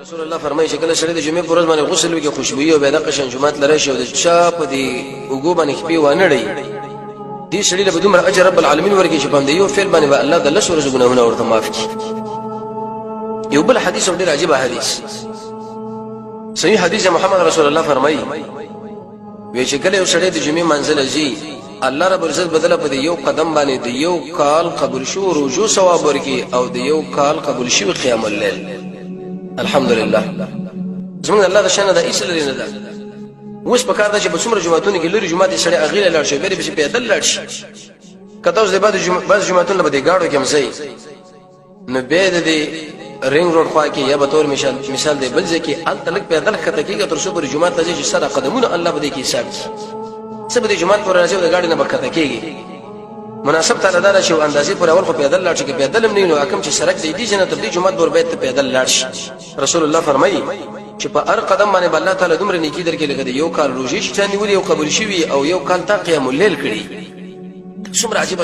رسول الله فرمایي چې کله سړی د جمعې پر ورځ باندې غسل وکړي خوشبويي او بيدقه شنجومات لري شي او د چا په دې وګو باندې خپې وانړي دې سړي له دومره اجر رب العالمین ورکړي چې باندې یو فعل باندې الله د لس ورځې ګناهونه ورته معاف کړي. یو بل حدیث ډېر عجیب حدیث صحیح حدیث محمد رسول الله فرمایي وی چې کله یو سړی د جمعې منزل ځي الله رب العزت بدله په یو قدم باندې د یو کال قبول شو رجوع ثواب ورکړي او د یو کال قبول شو قیام الليل. الحمدلله زموږ الله د شان د ایسل لري نه ده. اوس په کار ده چې په څومره جمعتونو کې لري جمعات سړی اغیله لاړ شي به پیدل لاړ شي کته اوس د بعض جمعتونو په دې گاډو کې مزي نو به د رینګ روډ خوا کې یا به تور مثال دی بل ځکه ال تلک پیدل خطه کېږي تر څو پر جمعات ته چې سره قدمونه الله به دې کې حساب شي سبه د جمعات پر راځي د گاډي نه بخته کېږي مناسب تعالی دار شي او اندازې پر اول خو پیدل لاړ شي کې پیدل هم نه نو حکم چې سرک دی دي جنت د جمعات پر بیت پیدل لاړ شي. رسول الله فرمایي چې په هر قدم باندې الله تعالی دومره نیکی درکې لګي یو کال روزي چې نیولې او قبول شي او یو کال تا قیام الليل کړي. څومره عجیب